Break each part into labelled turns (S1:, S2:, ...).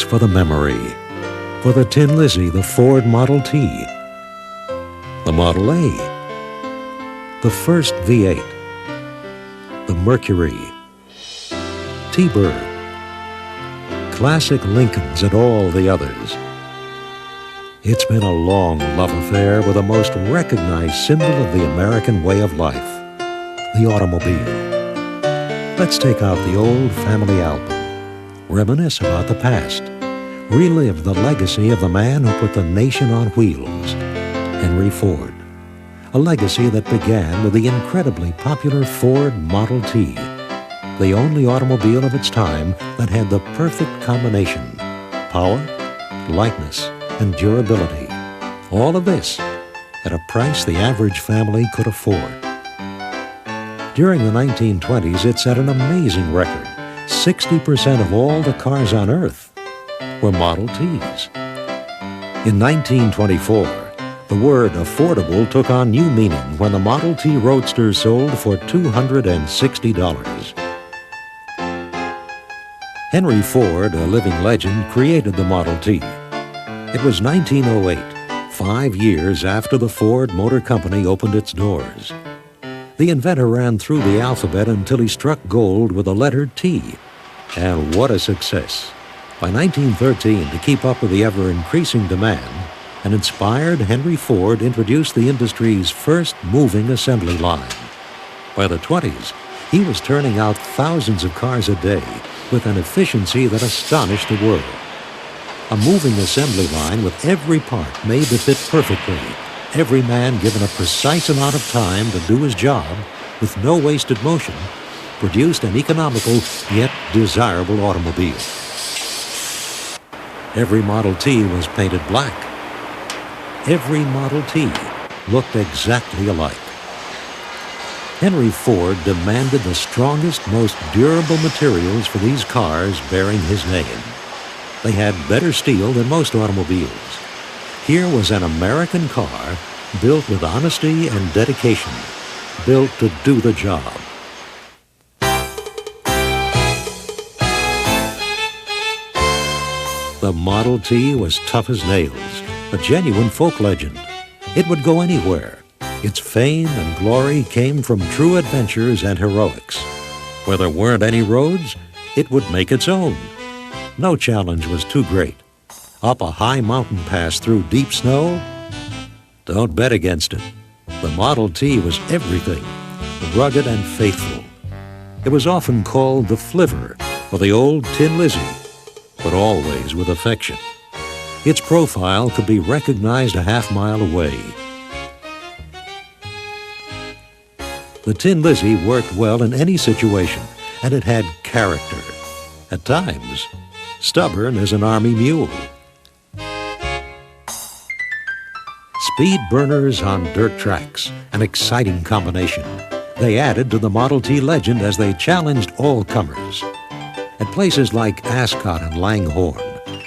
S1: for the memory. For the Tin Lizzie, the Ford Model T, the Model A, the first V8, the Mercury, T-Bird, classic Lincolns, and all the others. It's been a long love affair with the most recognized symbol of the American way of life, the automobile. Let's take out the old family album, reminisce about the past, relive the legacy of the man who put the nation on wheels, Henry Ford. A legacy that began with the incredibly popular Ford Model T, the only automobile of its time that had the perfect combination: power, lightness, and durability. All of this at a price the average family could afford. During the 1920s, it set an amazing record. 60% of all the cars on Earth were Model Ts. In 1924, the word affordable took on new meaning when the Model T Roadster sold for $260. Henry Ford, a living legend, created the Model T. It was 1908, 5 years after the Ford Motor Company opened its doors. The inventor ran through the alphabet until he struck gold with the letter T. And what a success! By 1913, to keep up with the ever-increasing demand, an inspired Henry Ford introduced the industry's first moving assembly line. By the 20s, he was turning out thousands of cars a day with an efficiency that astonished the world. A moving assembly line with every part made to fit perfectly, every man given a precise amount of time to do his job with no wasted motion, produced an economical yet desirable automobile. Every Model T was painted black. Every Model T looked exactly alike. Henry Ford demanded the strongest, most durable materials for these cars bearing his name. They had better steel than most automobiles. Here was an American car built with honesty and dedication, built to do the job. The Model T was tough as nails, a genuine folk legend. It would go anywhere. Its fame and glory came from true adventures and heroics. Where there weren't any roads, it would make its own. No challenge was too great. Up a high mountain pass through deep snow? Don't bet against it. The Model T was everything, rugged and faithful. It was often called the Flivver or the old Tin Lizzie, but always with affection. Its profile could be recognized a half-mile away. The Tin Lizzie worked well in any situation, and it had character. At times, stubborn as an army mule. Speed burners on dirt tracks, an exciting combination. They added to the Model T legend as they challenged all comers. At places like Ascot and Langhorne,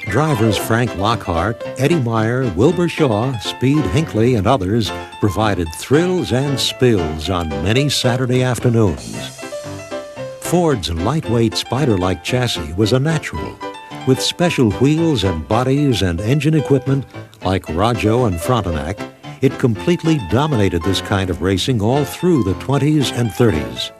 S1: drivers Frank Lockhart, Eddie Meyer, Wilbur Shaw, Speed Hinckley, and others provided thrills and spills on many Saturday afternoons. Ford's lightweight spider-like chassis was a natural, with special wheels and bodies and engine equipment like Rajo and Frontenac. It completely dominated this kind of racing all through the 20s and 30s.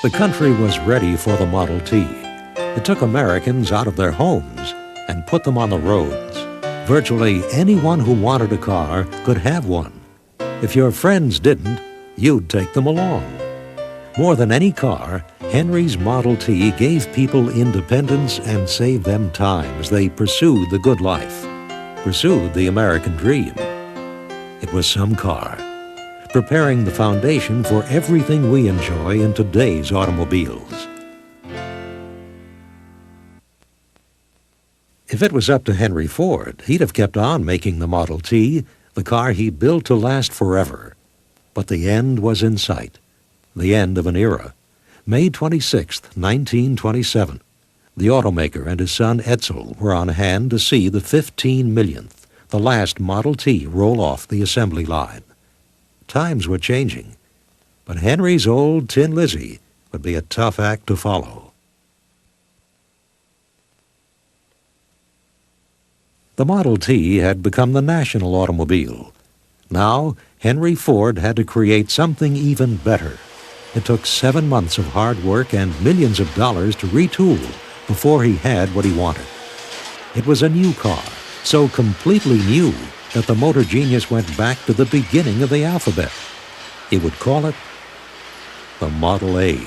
S1: The country was ready for the Model T. It took Americans out of their homes and put them on the roads. Virtually anyone who wanted a car could have one. If your friends didn't, you'd take them along. More than any car, Henry's Model T gave people independence and saved them time as they pursued the good life, pursued the American dream. It was some car, preparing the foundation for everything we enjoy in today's automobiles. If it was up to Henry Ford, he'd have kept on making the Model T, the car he built to last forever. But the end was in sight, the end of an era. May 26, 1927. The automaker and his son Edsel were on hand to see the 15 millionth, the last Model T, roll off the assembly line. Times were changing, but Henry's old Tin Lizzie would be a tough act to follow. The Model T had become the national automobile. Now, Henry Ford had to create something even better. It took 7 months of hard work and millions of dollars to retool before he had what he wanted. It was a new car, so completely new that the motor genius went back to the beginning of the alphabet. He would call it the Model A.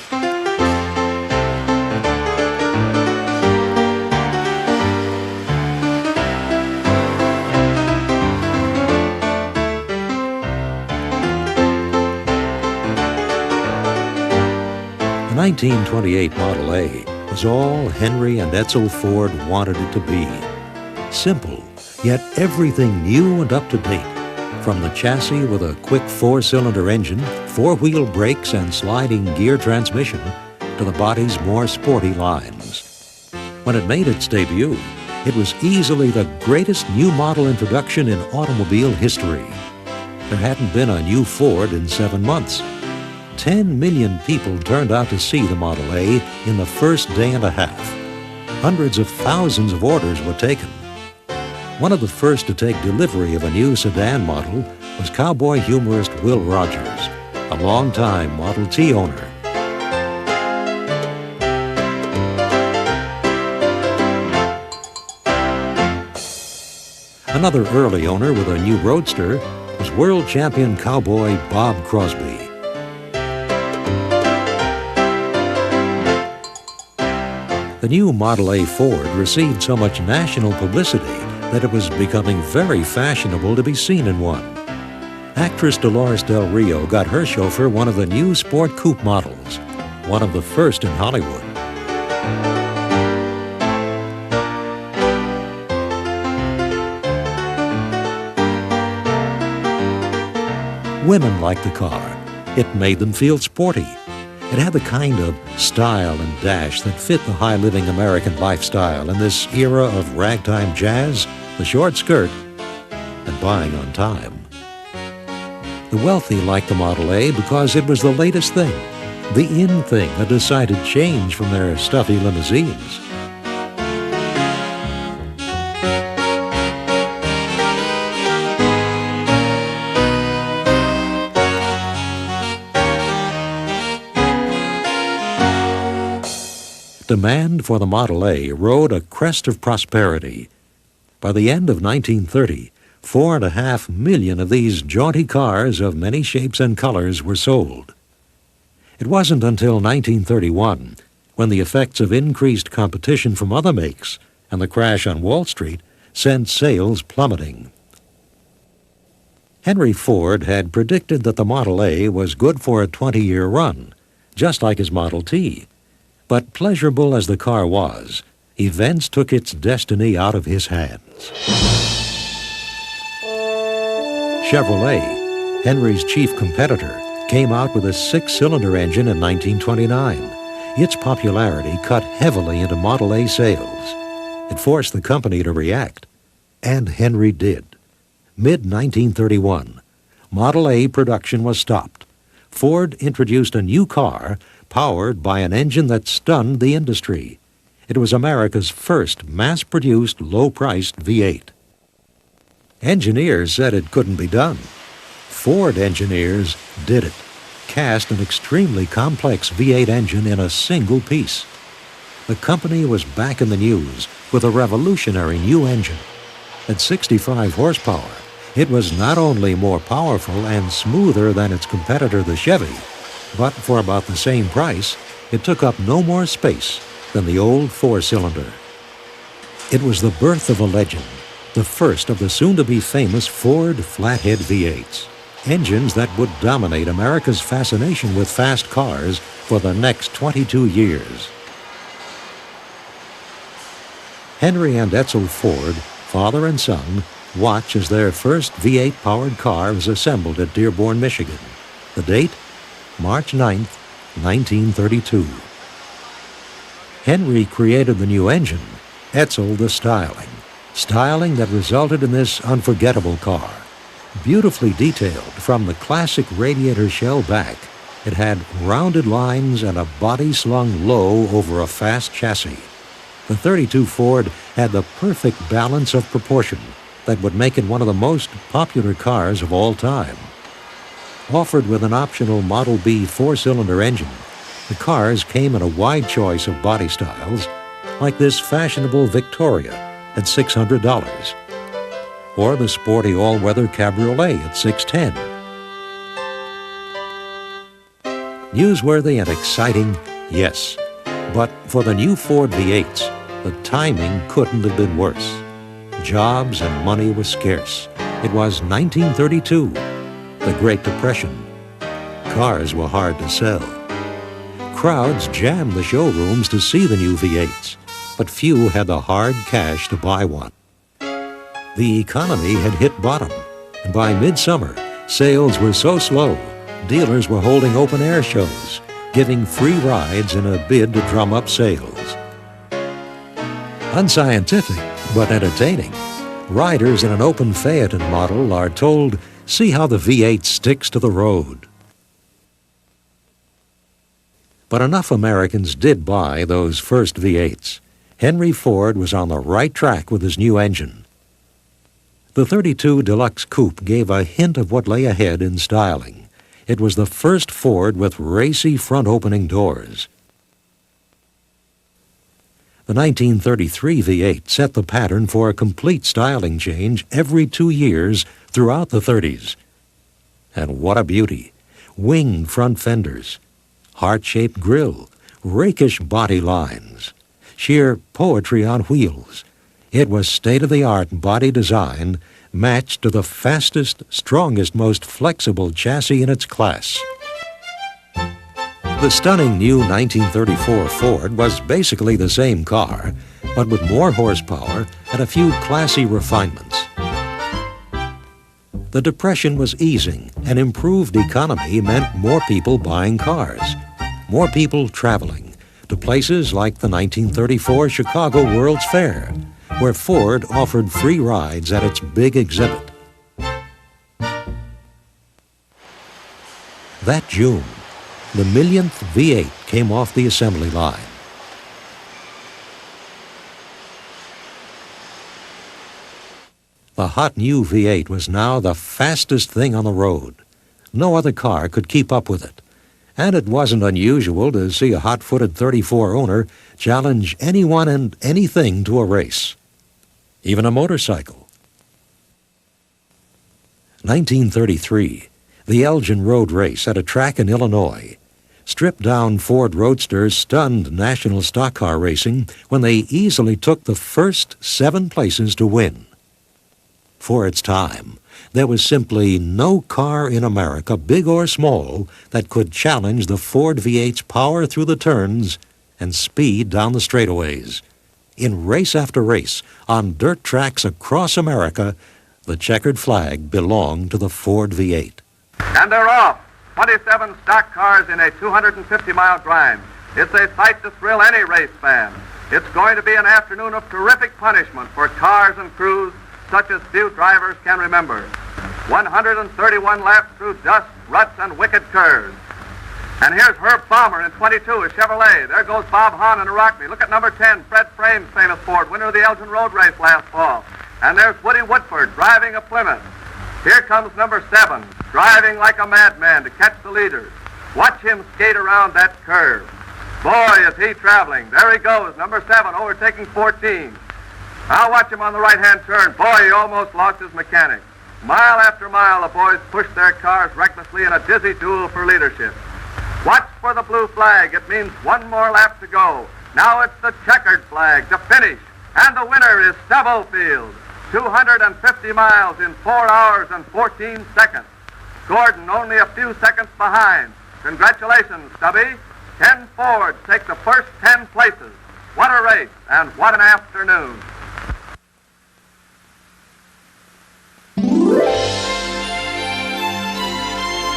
S1: The 1928 Model A was all Henry and Edsel Ford wanted it to be. Simple, yet everything new and up to date. From the chassis with a quick 4-cylinder engine, 4-wheel brakes and sliding gear transmission, to the body's more sporty lines. When it made its debut, it was easily the greatest new model introduction in automobile history. There hadn't been a new Ford in 7 months. 10 million people turned out to see the Model A in the first day and a half. Hundreds of thousands of orders were taken. One of the first to take delivery of a new sedan model was cowboy humorist Will Rogers, a longtime Model T owner. Another early owner with a new roadster was world champion cowboy Bob Crosby. The new Model A Ford received so much national publicity that it was becoming very fashionable to be seen in one. Actress Dolores Del Rio got her chauffeur one of the new sport coupe models, one of the first in Hollywood. Women liked the car. It made them feel sporty. It had the kind of style and dash that fit the high-living American lifestyle in this era of ragtime jazz, the short skirt, and buying on time. The wealthy liked the Model A because it was the latest thing, the in thing, a decided change from their stuffy limousines. Demand for the Model A rode a crest of prosperity. By the end of 1930, 4.5 million of these jaunty cars of many shapes and colors were sold. It wasn't until 1931, when the effects of increased competition from other makes and the crash on Wall Street sent sales plummeting. Henry Ford had predicted that the Model A was good for a 20-year run, just like his Model T. But pleasurable as the car was, events took its destiny out of his hands. Chevrolet, Henry's chief competitor, came out with a 6-cylinder engine in 1929. Its popularity cut heavily into Model A sales. It forced the company to react, and Henry did. Mid-1931, Model A production was stopped. Ford introduced a new car powered by an engine that stunned the industry. It was America's first mass-produced, low-priced V8. Engineers said it couldn't be done. Ford engineers did it, cast an extremely complex V8 engine in a single piece. The company was back in the news with a revolutionary new engine. At 65 horsepower, it was not only more powerful and smoother than its competitor, the Chevy, but for about the same price, it took up no more space than the old 4-cylinder. It was the birth of a legend, the first of the soon-to-be famous Ford flathead V8s, engines that would dominate America's fascination with fast cars for the next 22 years. Henry and Edsel Ford, father and son, watch as their first V8-powered car is assembled at Dearborn, Michigan. The date? March 9, 1932. Henry created the new engine, Edsel the styling that resulted in this unforgettable car. Beautifully detailed from the classic radiator shell back It had rounded lines and a body slung low over a fast chassis. The 32 Ford had the perfect balance of proportion that would make it one of the most popular cars of all time. Offered with an optional Model B four-cylinder engine, the cars came in a wide choice of body styles, like this fashionable Victoria at $600, or the sporty all-weather Cabriolet at $610. Newsworthy and exciting, yes, but for the new Ford V8s, the timing couldn't have been worse. Jobs and money were scarce. It was 1932, the Great Depression. Cars were hard to sell. Crowds jammed the showrooms to see the new V8s, but few had the hard cash to buy one. The economy had hit bottom, and by midsummer, sales were so slow, dealers were holding open-air shows, giving free rides in a bid to drum up sales. Unscientific, but entertaining, riders in an open Phaeton model are told, "See how the V8 sticks to the road." But enough Americans did buy those first V8s. Henry Ford was on the right track with his new engine. The 32 Deluxe Coupe gave a hint of what lay ahead in styling. It was the first Ford with racy front-opening doors. The 1933 V8 set the pattern for a complete styling change every 2 years throughout the 30s. And what a beauty! Winged front fenders, heart-shaped grille, rakish body lines, sheer poetry on wheels. It was state-of-the-art body design matched to the fastest, strongest, most flexible chassis in its class. The stunning new 1934 Ford was basically the same car, but with more horsepower and a few classy refinements. The Depression was easing, and improved economy meant more people buying cars, more people traveling to places like the 1934 Chicago World's Fair, where Ford offered free rides at its big exhibit. That June, the millionth V8 came off the assembly line. The hot new V8 was now the fastest thing on the road. No other car could keep up with it. And it wasn't unusual to see a hot-footed 34 owner challenge anyone and anything to a race, even a motorcycle. 1933, the Elgin Road Race at a track in Illinois. Stripped-down Ford Roadsters stunned national stock car racing when they easily took the first 7 places to win. For its time, there was simply no car in America, big or small, that could challenge the Ford V8's power through the turns and speed down the straightaways. In race after race, on dirt tracks across America, the checkered flag belonged to the Ford V8.
S2: And they're off. 27 stock cars in a 250-mile grind. It's a sight to thrill any race fan. It's going to be an afternoon of terrific punishment for cars and crews such as few drivers can remember. 131 laps through dust, ruts, and wicked curves. And here's Herb Palmer in 22, a Chevrolet. There goes Bob Hahn in a Rockney. Look at number 10, Fred Frame's famous Ford, winner of the Elgin Road Race last fall. And there's Woody Woodford driving a Plymouth. Here comes number 7, driving like a madman to catch the leaders. Watch him skate around that curve. Boy, is he traveling. There he goes, number 7, overtaking 14. Now watch him on the right-hand turn. Boy, he almost lost his mechanic. Mile after mile, the boys push their cars recklessly in a dizzy duel for leadership. Watch for the blue flag. It means 1 more lap to go. Now it's the checkered flag to finish. And the winner is Stubblefield. 250 miles in 4 hours and 14 seconds. Gordon only a few seconds behind. Congratulations, Stubby. 10 Fords take the first 10 places. What a race and what an afternoon.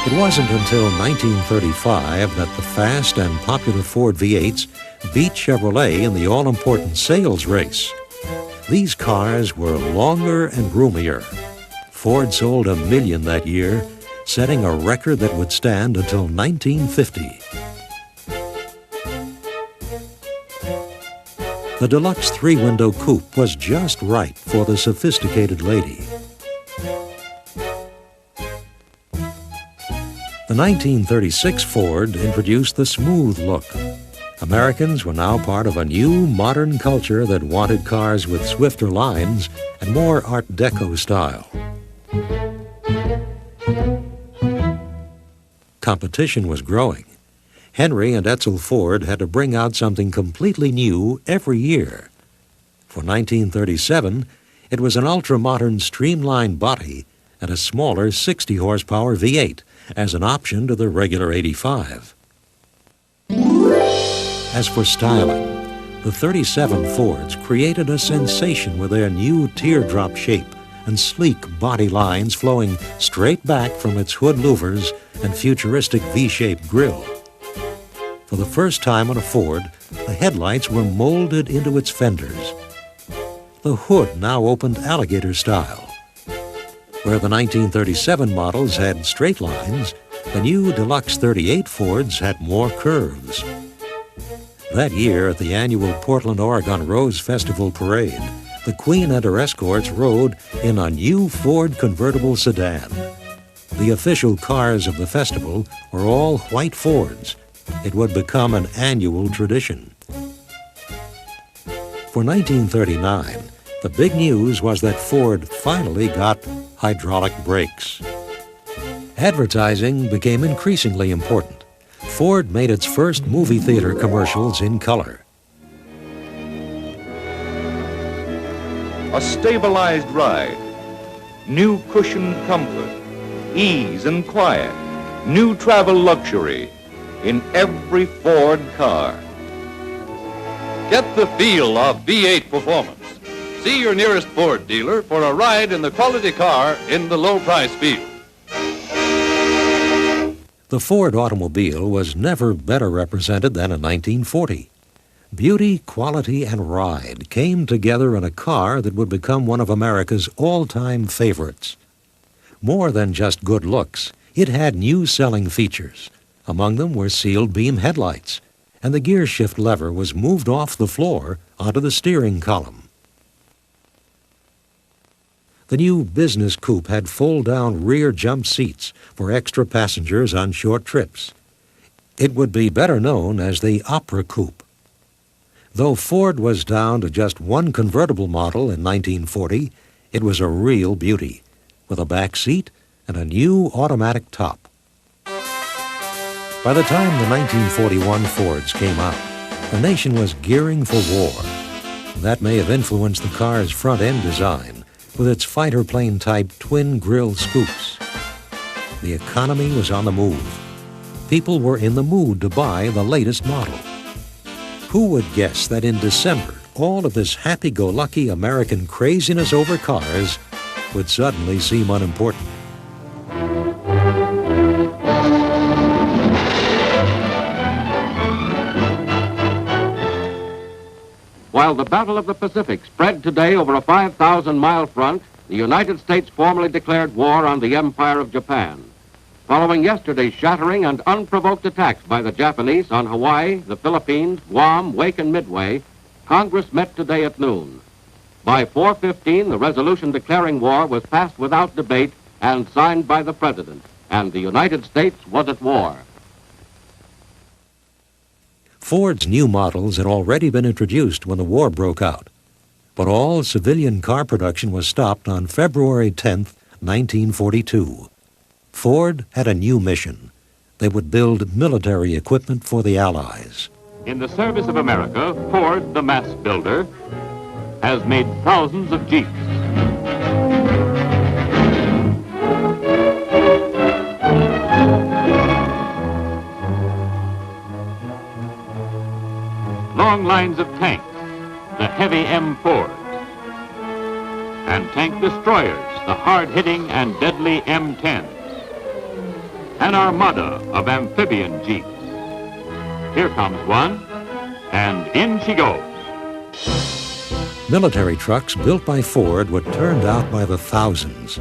S1: It wasn't until 1935 that the fast and popular Ford V8s beat Chevrolet in the all-important sales race. These cars were longer and roomier. Ford sold 1 million that year, setting a record that would stand until 1950. The deluxe three-window coupe was just right for the sophisticated lady. The 1936 Ford introduced the smooth look. Americans were now part of a new modern culture that wanted cars with swifter lines and more Art Deco style. Competition was growing. Henry and Edsel Ford had to bring out something completely new every year. For 1937, it was an ultra-modern streamlined body and a smaller 60-horsepower V8 as an option to the regular 85. As for styling, the 37 Fords created a sensation with their new teardrop shape and sleek body lines flowing straight back from its hood louvers and futuristic V-shaped grille. For the first time on a Ford, the headlights were molded into its fenders. The hood now opened alligator style. Where the 1937 models had straight lines, the new Deluxe 38 Fords had more curves. That year, at the annual Portland, Oregon Rose Festival Parade, the Queen and her escorts rode in a new Ford convertible sedan. The official cars of the festival were all white Fords. It would become an annual tradition. For 1939, the big news was that Ford finally got hydraulic brakes. Advertising became increasingly important. Ford made its first movie theater commercials in color.
S3: A stabilized ride, new cushioned comfort, ease and quiet, new travel luxury in every Ford car.
S4: Get the feel of V8 performance. See your nearest Ford dealer for a ride in the quality car in the low price field.
S1: The Ford automobile was never better represented than in 1940. Beauty, quality, and ride came together in a car that would become one of America's all-time favorites. More than just good looks, it had new selling features. Among them were sealed beam headlights, and the gear shift lever was moved off the floor onto the steering column. The new business coupe had fold-down rear jump seats for extra passengers on short trips. It would be better known as the Opera Coupe. Though Ford was down to just one convertible model in 1940, it was a real beauty, with a back seat and a new automatic top. By the time the 1941 Fords came out, the nation was gearing for war. That may have influenced the car's front-end design, with its fighter plane-type twin-grill scoops. The economy was on the move. People were in the mood to buy the latest model. Who would guess that in December, all of this happy-go-lucky American craziness over cars would suddenly seem unimportant?
S5: While the Battle of the Pacific spread today over a 5,000-mile front, the United States formally declared war on the Empire of Japan. Following yesterday's shattering and unprovoked attacks by the Japanese on Hawaii, the Philippines, Guam, Wake, and Midway, Congress met today at noon. By 4:15, the resolution declaring war was passed without debate and signed by the President, and the United States was at war.
S1: Ford's new models had already been introduced when the war broke out, but all civilian car production was stopped on February 10, 1942. Ford had a new mission. They would build military equipment for the Allies.
S5: In the service of America, Ford, the mass builder, has made thousands of Jeeps. Long lines of tanks, the heavy M4s, and tank destroyers, the hard-hitting and deadly M10s. An armada of amphibian Jeeps. Here comes one, and in she goes.
S1: Military trucks built by Ford were turned out by the thousands.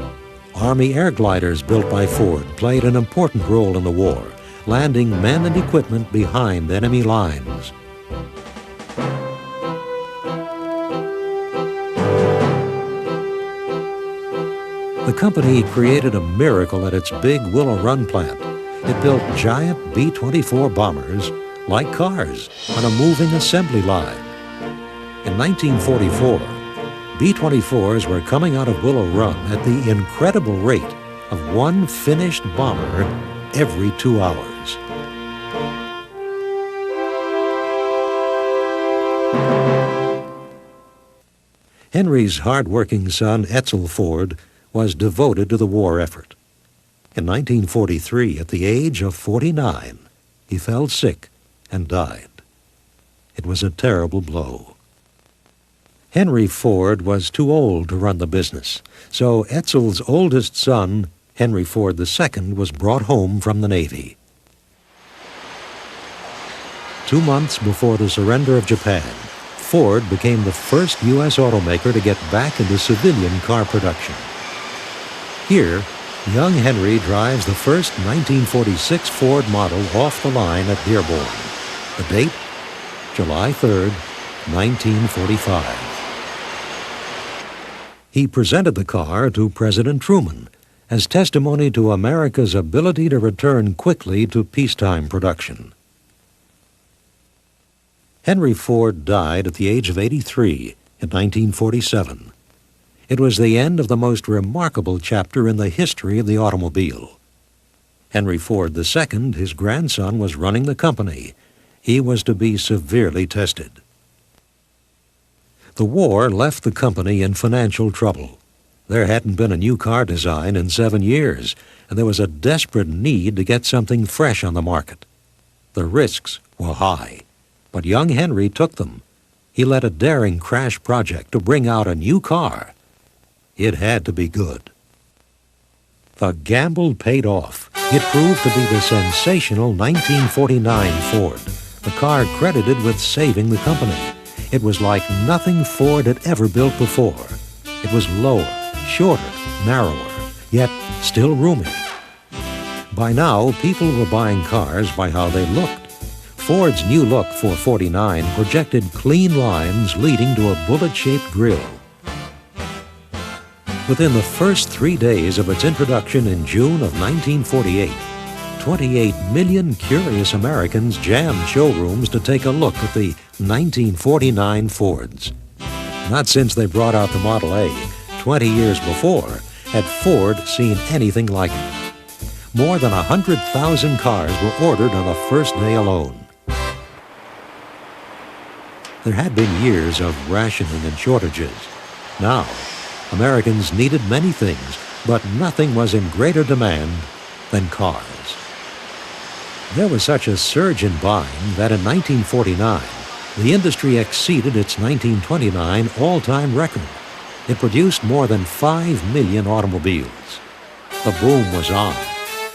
S1: Army air gliders built by Ford played an important role in the war, landing men and equipment behind enemy lines. The company created a miracle at its big Willow Run plant. It built giant B-24 bombers like cars on a moving assembly line. In 1944, B-24s were coming out of Willow Run at the incredible rate of one finished bomber every 2 hours. Henry's hard-working son, Edsel Ford, was devoted to the war effort. In 1943, at the age of 49, he fell sick and died. It was a terrible blow. Henry Ford was too old to run the business, so Edsel's oldest son, Henry Ford II, was brought home from the Navy. 2 months before the surrender of Japan, Ford became the first U.S. automaker to get back into civilian car production. Here, young Henry drives the first 1946 Ford model off the line at Dearborn. The date, July 3rd, 1945. He presented the car to President Truman as testimony to America's ability to return quickly to peacetime production. Henry Ford died at the age of 83 in 1947. It was the end of the most remarkable chapter in the history of the automobile. Henry Ford II, his grandson, was running the company. He was to be severely tested. The war left the company in financial trouble. There hadn't been a new car design in 7 years, and there was a desperate need to get something fresh on the market. The risks were high, but young Henry took them. He led a daring crash project to bring out a new car. It had to be good. The gamble paid off. It proved to be the sensational 1949 Ford, the car credited with saving the company. It was like nothing Ford had ever built before. It was lower, shorter, narrower, yet still roomy. By now, people were buying cars by how they looked. Ford's new look for 49 projected clean lines leading to a bullet-shaped grille. Within the first 3 days of its introduction in June of 1948, 28 million curious Americans jammed showrooms to take a look at the 1949 Fords. Not since they brought out the Model A 20 years before had Ford seen anything like it. More than 100,000 cars were ordered on the first day alone. There had been years of rationing and shortages. Now, Americans needed many things, but nothing was in greater demand than cars. There was such a surge in buying that in 1949, the industry exceeded its 1929 all-time record. It produced more than 5 million automobiles. The boom was on.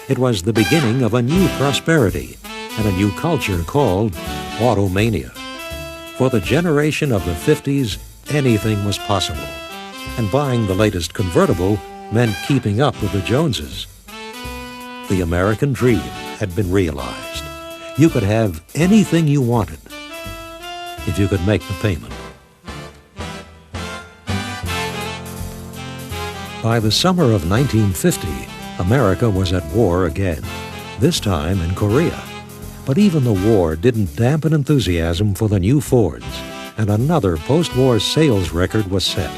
S1: It was the beginning of a new prosperity and a new culture called automania. For the generation of the 50s, anything was possible. And buying the latest convertible meant keeping up with the Joneses. The American dream had been realized. You could have anything you wanted if you could make the payment. By the summer of 1950, America was at war again, this time in Korea. But even the war didn't dampen enthusiasm for the new Fords, and another post-war sales record was set.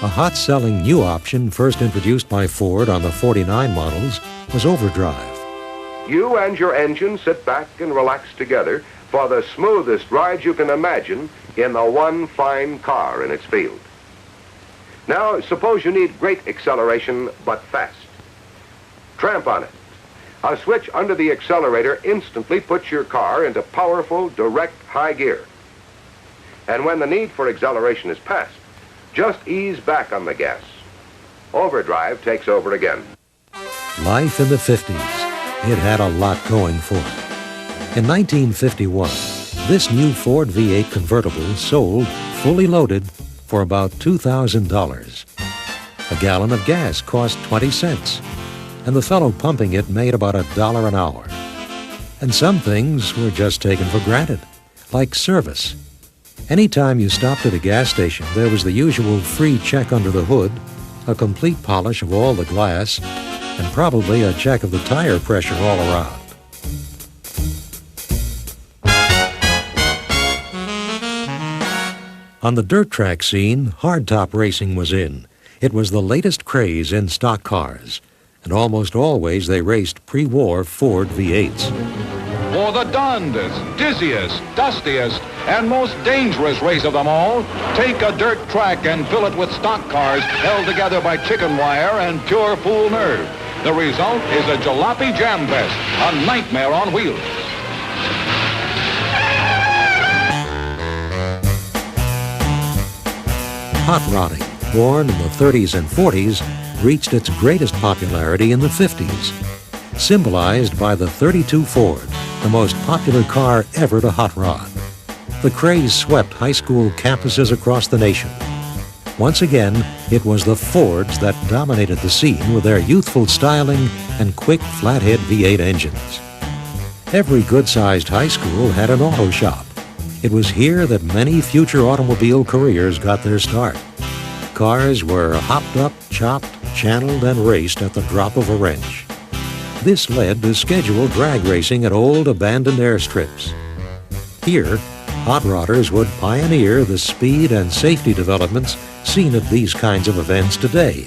S1: A hot-selling new option first introduced by Ford on the 49 models was overdrive.
S6: You and your engine sit back and relax together for the smoothest ride you can imagine in the one fine car in its field. Now, suppose you need great acceleration, but fast. Tramp on it. A switch under the accelerator instantly puts your car into powerful, direct high gear. And when the need for acceleration is past, just ease back on the gas. Overdrive takes over again.
S1: Life in the 50s. It had a lot going for it. In 1951, this new Ford V8 convertible sold, fully loaded, for about $2,000. A gallon of gas cost 20 cents, and the fellow pumping it made about $1 an hour. And some things were just taken for granted, like service. Anytime you stopped at a gas station, there was the usual free check under the hood, a complete polish of all the glass, and probably a check of the tire pressure all around. On the dirt track scene, hardtop racing was in. It was the latest craze in stock cars, and almost always they raced pre-war Ford V8s.
S3: For the darndest, dizziest, dustiest, and most dangerous race of them all, take a dirt track and fill it with stock cars held together by chicken wire and pure fool nerve. The result is a jalopy jam fest, a nightmare on wheels.
S1: Hot rodding, born in the 30s and 40s, reached its greatest popularity in the 50s, symbolized by the 32 Ford, the most popular car ever to hot rod. The craze swept high school campuses across the nation. Once again, it was the Fords that dominated the scene with their youthful styling and quick flathead V8 engines. Every good-sized high school had an auto shop. It was here that many future automobile careers got their start. Cars were hopped up, chopped, channeled, and raced at the drop of a wrench. This led to scheduled drag racing at old abandoned airstrips. Here, hot rodders would pioneer the speed and safety developments seen at these kinds of events today.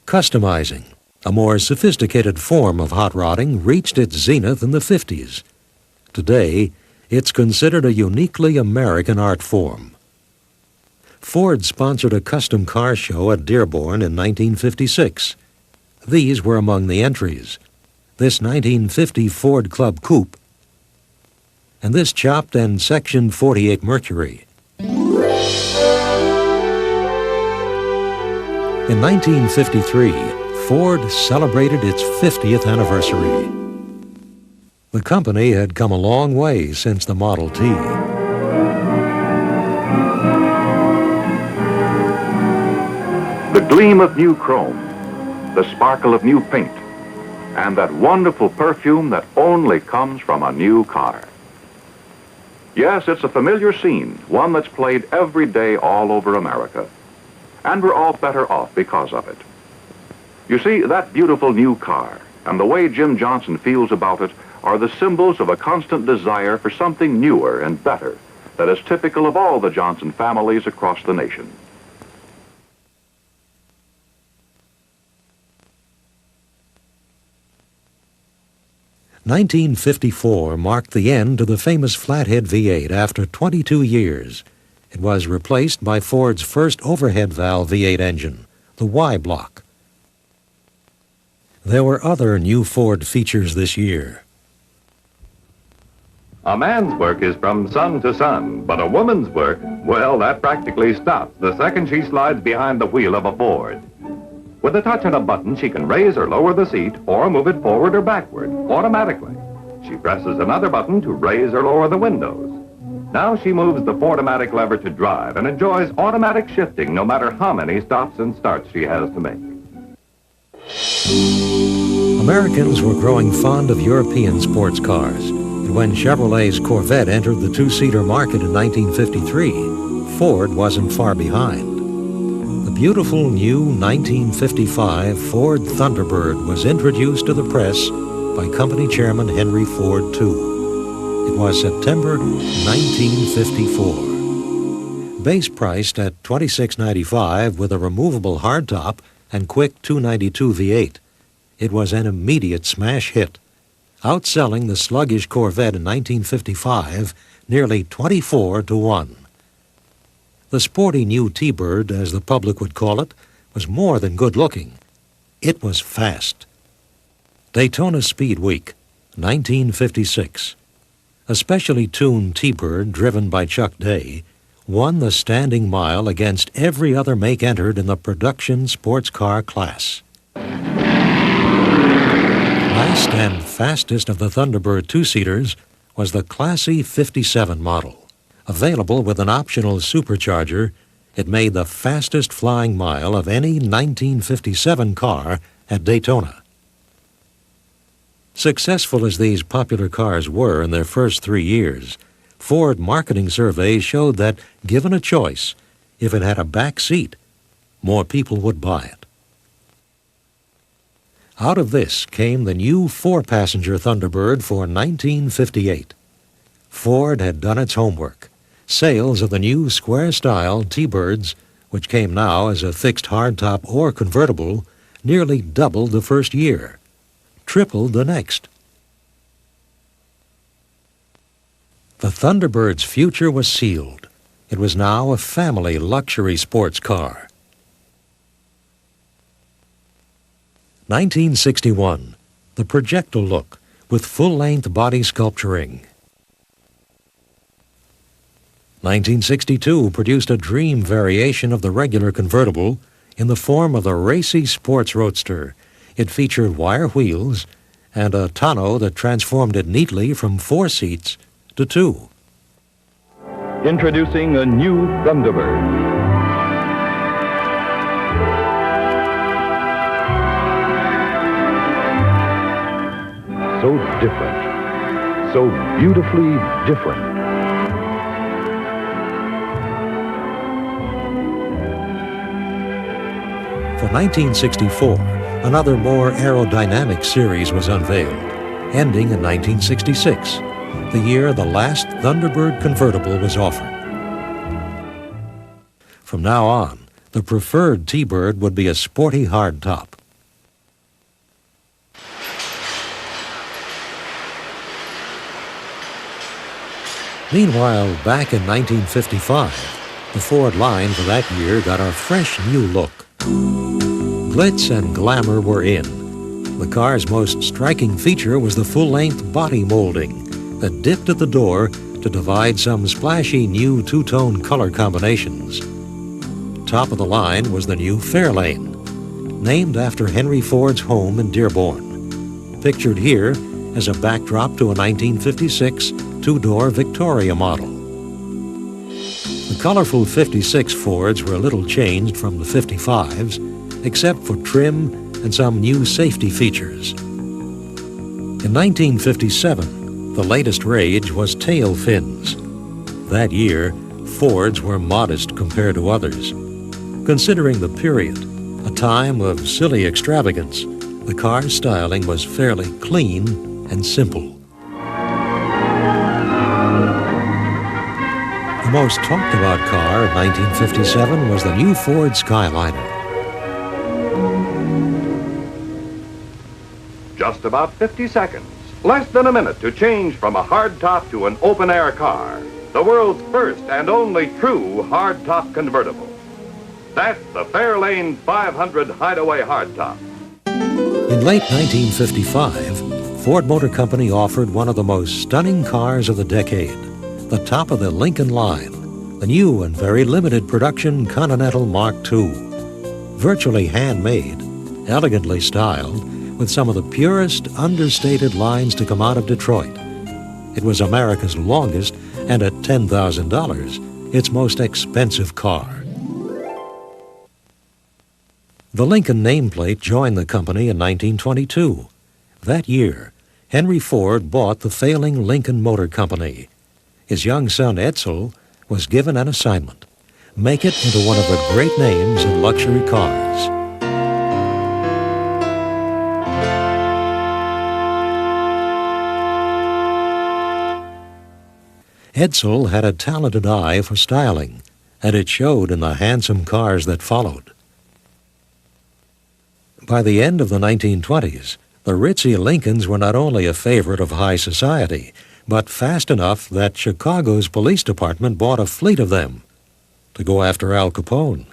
S1: Customizing, a more sophisticated form of hot rodding, reached its zenith in the 50s. Today, it's considered a uniquely American art form. Ford sponsored a custom car show at Dearborn in 1956. These were among the entries: this 1950 Ford Club Coupe and this chopped and sectioned 48 Mercury. In 1953, Ford celebrated its 50th anniversary. The company had come a long way since the Model T.
S6: The gleam of new chrome, the sparkle of new paint, and that wonderful perfume that only comes from a new car. Yes, it's a familiar scene, one that's played every day all over America. And we're all better off because of it. You see, that beautiful new car and the way Jim Johnson feels about it are the symbols of a constant desire for something newer and better that is typical of all the Johnson families across the nation.
S1: "1954 marked the end to the famous flathead V8 after 22 years. It was replaced by Ford's first overhead valve V8 engine, the Y-block. There were other new Ford features this year.
S4: A man's work is from sun to sun, but a woman's work, well, that practically stops the second she slides behind the wheel of a Ford. With a touch and a button, she can raise or lower the seat or move it forward or backward automatically. She presses another button to raise or lower the windows. Now she moves the Ford-O-Matic lever to drive and enjoys automatic shifting no matter how many stops and starts she has to make.
S1: Americans were growing fond of European sports cars, and when Chevrolet's Corvette entered the two-seater market in 1953, Ford wasn't far behind. The beautiful new 1955 Ford Thunderbird was introduced to the press by company chairman Henry Ford II. It was September 1954. Base priced at $26.95 with a removable hardtop and quick 292 V8, it was an immediate smash hit, outselling the sluggish Corvette in 1955 nearly 24-1. The sporty new T-Bird, as the public would call it, was more than good-looking. It was fast. Daytona Speed Week, 1956. A specially tuned T-Bird, driven by Chuck Day, won the standing mile against every other make entered in the production sports car class. Last and fastest of the Thunderbird two-seaters was the classy 57 model. Available with an optional supercharger, It made the fastest flying mile of any 1957 car at Daytona. Successful as these popular cars were in their first 3 years, Ford marketing surveys showed that, given a choice, if it had a back seat, more people would buy it. Out of this came the new 4-passenger Thunderbird for 1958. Ford had done its homework. Sales of the new square-style T-Birds, which came now as a fixed hardtop or convertible, nearly doubled the first year, tripled the next. The Thunderbird's future was sealed. It was now a family luxury sports car. 1961, the projectile look with full-length body sculpturing. 1962 produced a dream variation of the regular convertible in the form of the racy sports roadster. It featured wire wheels and a tonneau that transformed it neatly from 4 seats to 2.
S3: Introducing a new Thunderbird. So different, so beautifully different.
S1: For 1964, another more aerodynamic series was unveiled, ending in 1966, the year the last Thunderbird convertible was offered. From now on, the preferred T-Bird would be a sporty hardtop. Meanwhile, back in 1955, the Ford line for that year got a fresh new look. Glitz and glamour were in. The car's most striking feature was the full-length body molding that dipped at the door to divide some splashy new two-tone color combinations. Top of the line was the new Fairlane, named after Henry Ford's home in Dearborn, pictured here as a backdrop to a 1956 two-door Victoria model. The colorful 56 Fords were a little changed from the 55s, except for trim and some new safety features. In 1957, the latest rage was tail fins. That year, Fords were modest compared to others. Considering the period, a time of silly extravagance, the car's styling was fairly clean and simple. The most talked about car in 1957 was the new Ford Skyliner.
S4: Just about 50 seconds, less than a minute to change from a hardtop to an open-air car. The world's first and only true hardtop convertible. That's the Fairlane 500 Hideaway Hardtop.
S1: In late 1955, Ford Motor Company offered one of the most stunning cars of the decade, the top of the Lincoln line, the new and very limited production Continental Mark II. Virtually handmade, elegantly styled, with some of the purest, understated lines to come out of Detroit. It was America's longest, and at $10,000, its most expensive car. The Lincoln nameplate joined the company in 1922. That year, Henry Ford bought the failing Lincoln Motor Company. His young son Edsel was given an assignment: make it into one of the great names in luxury cars. Edsel had a talented eye for styling, and it showed in the handsome cars that followed. By the end of the 1920s, the ritzy Lincolns were not only a favorite of high society, but fast enough that Chicago's police department bought a fleet of them to go after Al Capone.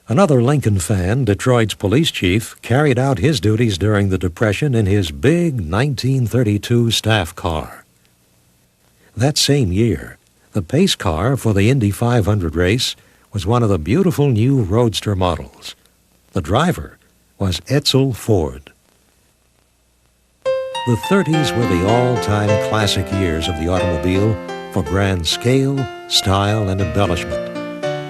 S1: Another Lincoln fan, Detroit's police chief, carried out his duties during the Depression in his big 1932 staff car. That same year, the pace car for the Indy 500 race was one of the beautiful new roadster models. The driver was Edsel Ford. The 30s were the all-time classic years of the automobile, for grand scale, style, and embellishment.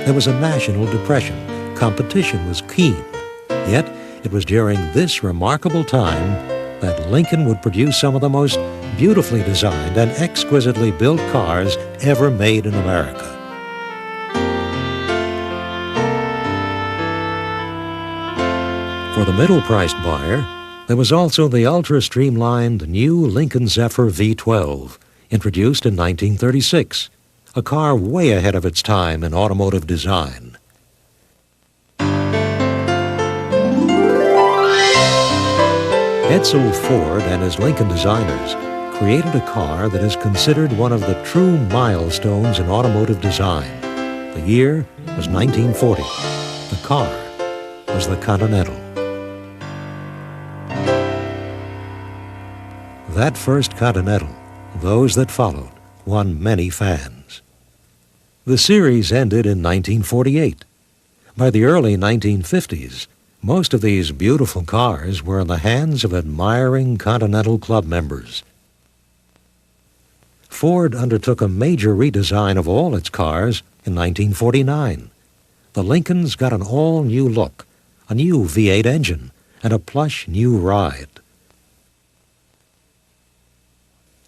S1: There was a national depression. Competition was keen. Yet, it was during this remarkable time that Lincoln would produce some of the most beautifully designed and exquisitely built cars ever made in America. For the middle-priced buyer, there was also the ultra-streamlined new Lincoln Zephyr V12, introduced in 1936, a car way ahead of its time in automotive design. Edsel Ford and his Lincoln designers created a car that is considered one of the true milestones in automotive design. The year was 1940. The car was the Continental. That first Continental, those that followed, won many fans. The series ended in 1948. By the early 1950s, most of these beautiful cars were in the hands of admiring Continental Club members. Ford undertook a major redesign of all its cars in 1949. The Lincolns got an all-new look, a new V8 engine, and a plush new ride.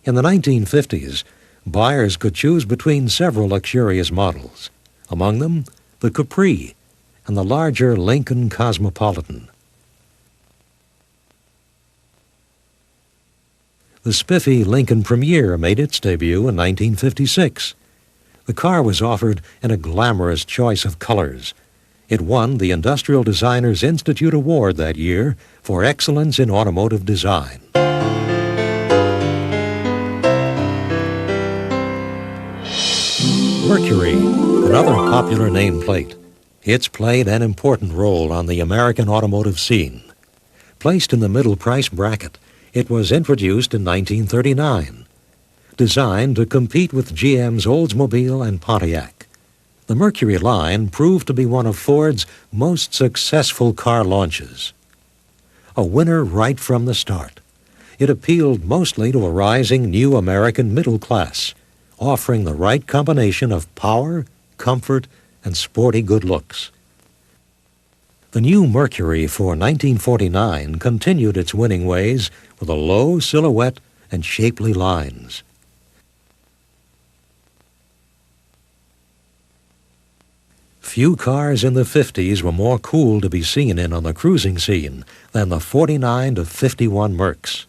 S1: In the 1950s, buyers could choose between several luxurious models, among them the Capri and the larger Lincoln Cosmopolitan. The spiffy Lincoln Premier made its debut in 1956. The car was offered in a glamorous choice of colors. It won the Industrial Designers Institute Award that year for excellence in automotive design. Mercury, another popular nameplate. It's played an important role on the American automotive scene. Placed in the middle price bracket, it was introduced in 1939. Designed to compete with GM's Oldsmobile and Pontiac, the Mercury line proved to be one of Ford's most successful car launches. A winner right from the start, it appealed mostly to a rising new American middle class, offering the right combination of power, comfort, and sporty good looks. The new Mercury for 1949 continued its winning ways with a low silhouette and shapely lines. Few cars in the 50s were more cool to be seen in on the cruising scene than the 49 to 51 Mercs.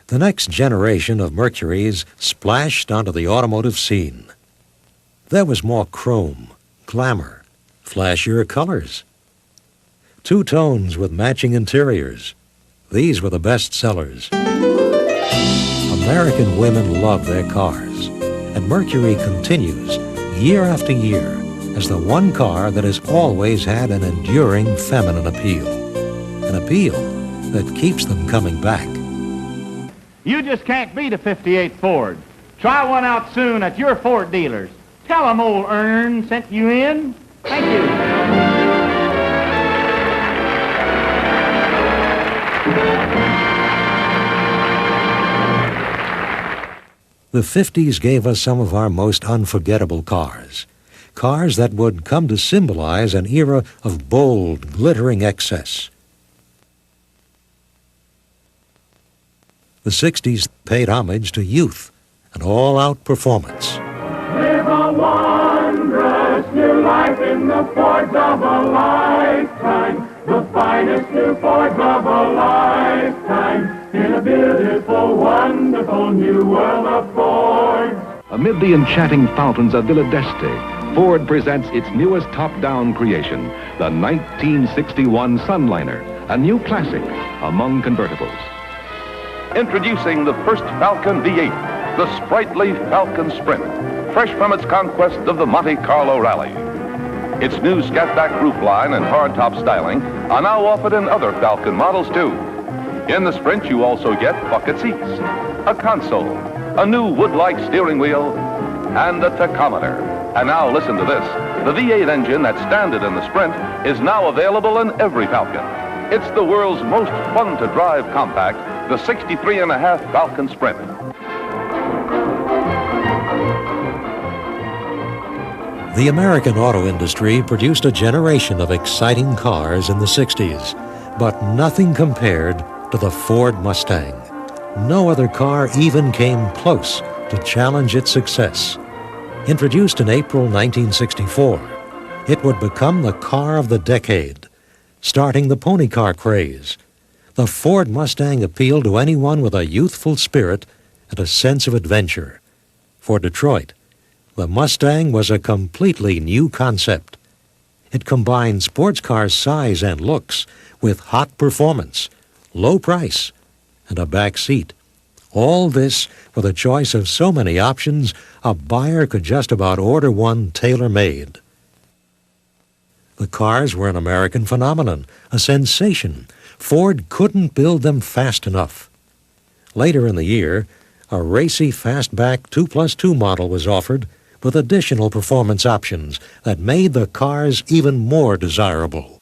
S1: The next generation of Mercurys splashed onto the automotive scene. There was more chrome, glamour, flashier colors. Two tones with matching interiors. These were the best sellers. American women love their cars, and Mercury continues year after year as the one car that has always had an enduring feminine appeal. An appeal that keeps them coming back.
S7: You just can't beat a 58 Ford. Try one out soon at your Ford dealers. Tell them old Ern sent you in. Thank you.
S1: The 50s gave us some of our most unforgettable cars. Cars that would come to symbolize an era of bold, glittering excess. The 60s paid homage to youth and all-out performance.
S8: Live a wondrous new life in the Fords of a lifetime, the finest new Fords of a lifetime, in a beautiful, wonderful new world of Fords.
S4: Amid the enchanting fountains of Villa d'Este, Ford presents its newest top-down creation, the 1961 Sunliner, a new classic among convertibles. Introducing the first Falcon V8, the sprightly Falcon Sprint, fresh from its conquest of the Monte Carlo Rally. Its new scat-back roofline and hardtop styling are now offered in other Falcon models too. In the Sprint, you also get bucket seats, a console, a new wood-like steering wheel, and a tachometer. And now listen to this. The V8 engine that's standard in the Sprint is now available in every Falcon. It's the world's most fun-to-drive compact, the 63.5 Falcon Sprint.
S1: The American auto industry produced a generation of exciting cars in the 60s, but nothing compared to the Ford Mustang. No other car even came close to challenge its success. Introduced in April 1964, it would become the car of the decade, starting the pony car craze. The Ford Mustang appealed to anyone with a youthful spirit and a sense of adventure. For Detroit, the Mustang was a completely new concept. It combined sports car size and looks with hot performance, low price, and a back seat. All this with a choice of so many options, a buyer could just about order one tailor-made. The cars were an American phenomenon, a sensation. Ford couldn't build them fast enough. Later in the year, a racy fastback 2+2 model was offered with additional performance options that made the cars even more desirable.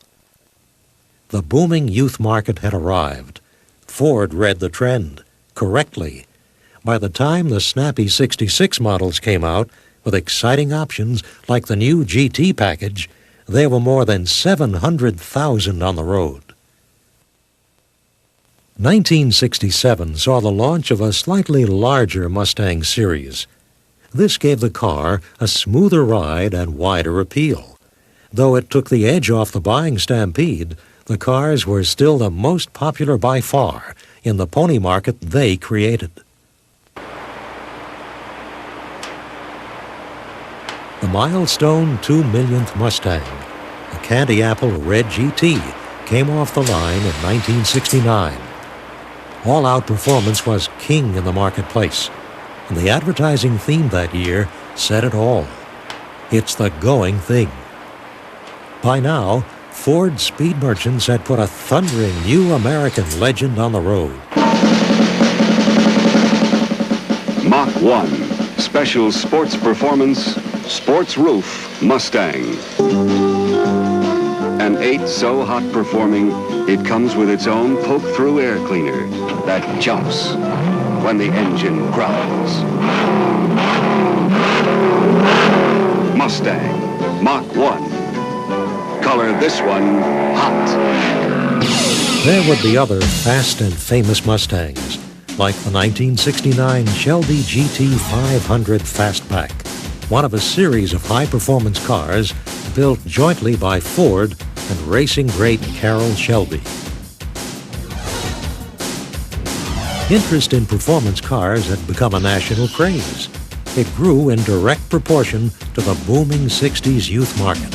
S1: The booming youth market had arrived. Ford read the trend correctly. By the time the snappy 66 models came out with exciting options like the new GT package, there were more than 700,000 on the road. 1967 saw the launch of a slightly larger Mustang series. This gave the car a smoother ride and wider appeal. Though it took the edge off the buying stampede, the cars were still the most popular by far in the pony market they created. The milestone 2 millionth Mustang, a candy apple red GT, came off the line in 1969. All-out performance was king in the marketplace, and the advertising theme that year said it all. It's the going thing. By now, Ford speed merchants had put a thundering new American legend on the road.
S9: Mach 1, special sports performance, sports roof Mustang. An 8 so hot performing, it comes with its own poke-through air cleaner that jumps when the engine growls. Mustang, Mach 1. Color this one hot.
S1: There would be other fast and famous Mustangs, like the 1969 Shelby GT 500 Fastback, one of a series of high-performance cars built jointly by Ford and racing great Carroll Shelby. Interest in performance cars had become a national craze. It grew in direct proportion to the booming 60s youth market.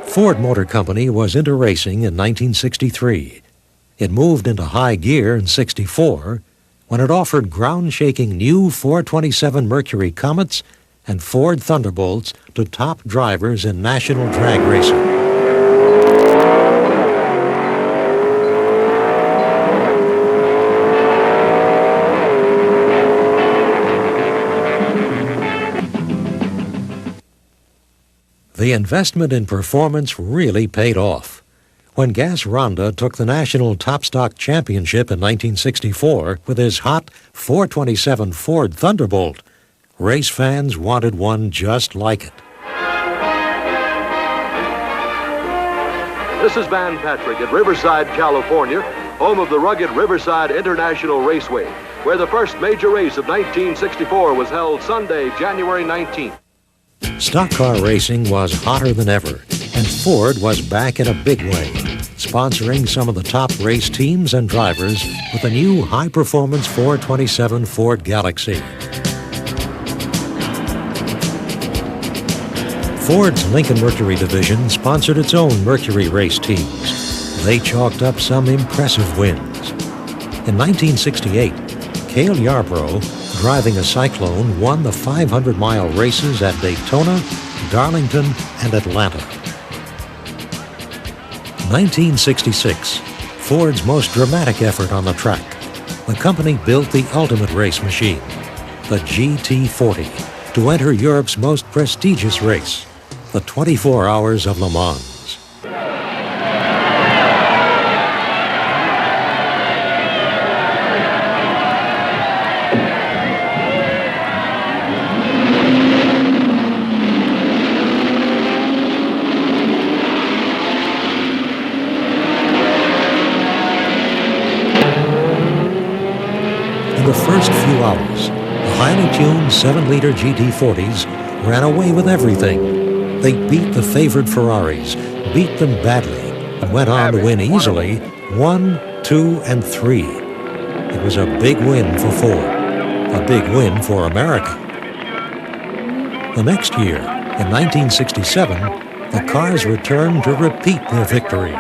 S1: Ford Motor Company was into racing in 1963. It moved into high gear in '64 when it offered ground-shaking new 427 Mercury Comets and Ford Thunderbolts to top drivers in national drag racing. The investment in performance really paid off. When Gas Ronda took the National Top Stock Championship in 1964 with his hot 427 Ford Thunderbolt, race fans wanted one just like it.
S10: This is Van Patrick at Riverside, California, home of the rugged Riverside International Raceway, where the first major race of 1964 was held Sunday, January 19th.
S1: Stock car racing was hotter than ever, and Ford was back in a big way, sponsoring some of the top race teams and drivers with the new high-performance 427 Ford Galaxy. Ford's Lincoln Mercury division sponsored its own Mercury race teams. They chalked up some impressive wins. In 1968, Cale Yarborough, driving a Cyclone, won the 500-mile races at Daytona, Darlington, and Atlanta. 1966, Ford's most dramatic effort on the track. The company built the ultimate race machine, the GT40, to enter Europe's most prestigious race, the 24 Hours of Le Mans. In the first few hours, the highly tuned 7-liter GT40s ran away with everything. They beat the favored Ferraris, beat them badly, and went on to win easily 1, 2, and 3. It was a big win for Ford, a big win for America. The next year, in 1967, the cars returned to repeat their victory.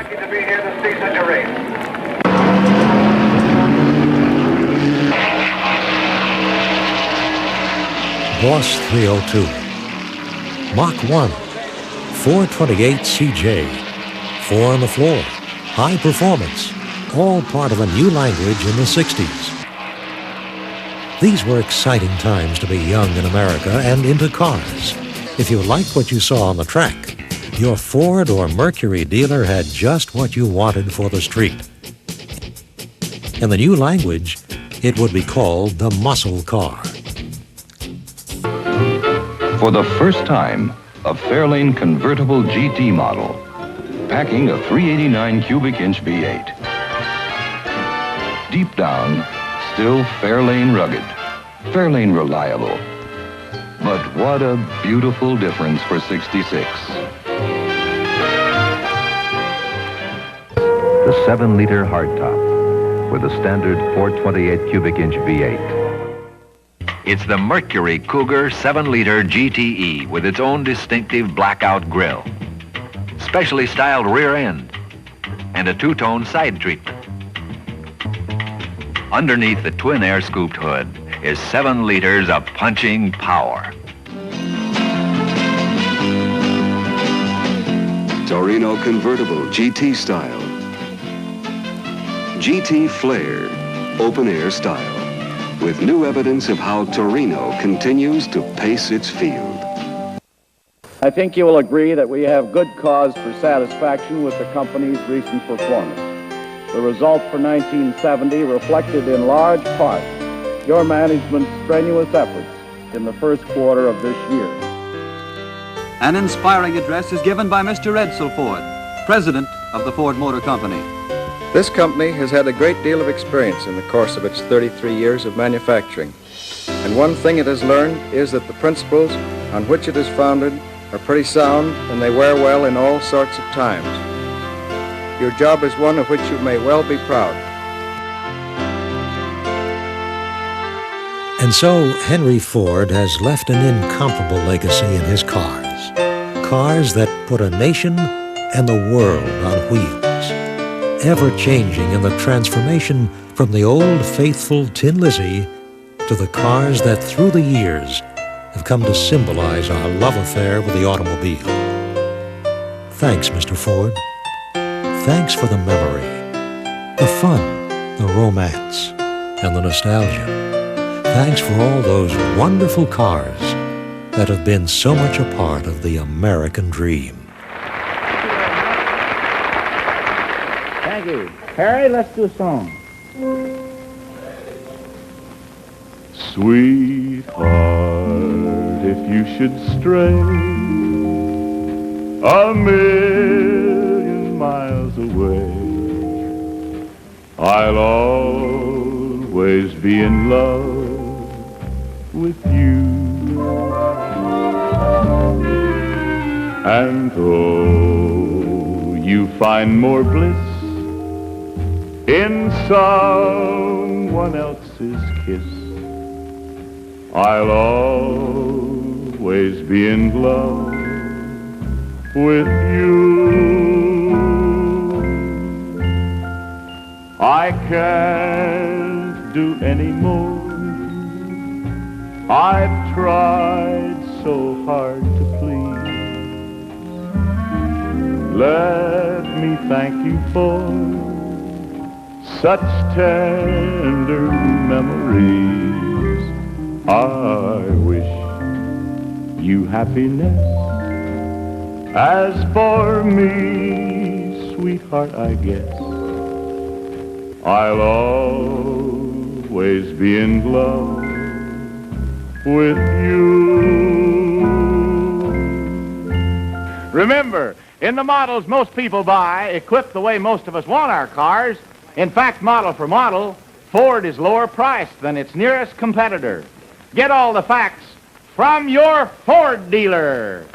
S1: Boss 302, Mach 1, 428 CJ, 4 on the floor, high performance, all part of a new language in the 60s. These were exciting times to be young in America and into cars. If you liked what you saw on the track, your Ford or Mercury dealer had just what you wanted for the street. In the new language, it would be called the muscle car.
S11: For the first time, a Fairlane convertible GT model, packing a 389 cubic inch V8. Deep down, still Fairlane rugged, Fairlane reliable. But what a beautiful difference for 66.
S12: The 7-liter hardtop with a standard 428 cubic inch V8.
S13: It's the Mercury Cougar 7-liter GTE with its own distinctive blackout grille, specially styled rear end, and a two-tone side treatment. Underneath the twin air-scooped hood is 7 liters of punching power.
S9: Torino convertible GT style. GT Flare, open air style, with new evidence of how Torino continues to pace its field.
S14: I think you will agree that we have good cause for satisfaction with the company's recent performance. The result for 1970 reflected in large part your management's strenuous efforts in the first quarter of this year.
S15: An inspiring address is given by Mr. Edsel Ford, president of the Ford Motor Company.
S16: This company has had a great deal of experience in the course of its 33 years of manufacturing. And one thing it has learned is that the principles on which it is founded are pretty sound and they wear well in all sorts of times. Your job is one of which you may well be proud.
S1: And so Henry Ford has left an incomparable legacy in his cars. Cars that put a nation and the world on wheels. Ever-changing in the transformation from the old faithful Tin Lizzie to the cars that through the years have come to symbolize our love affair with the automobile. Thanks, Mr. Ford. Thanks for the memory, the fun, the romance, and the nostalgia. Thanks for all those wonderful cars that have been so much a part of the American dream.
S7: Thank you. Harry, let's do a song.
S8: Sweetheart, if you should stray 1,000,000 miles away, I'll always be in love with you. And though you find more bliss in someone else's kiss, I'll always be in love with you. I can't do any more I've tried so hard to please. Let me thank you for such tender memories. I wish you happiness. As for me, sweetheart, I guess I'll always be in love with you.
S7: Remember, in the models most people buy, equipped the way most of us want our cars, in fact, model for model, Ford is lower priced than its nearest competitor. Get all the facts from your Ford dealer.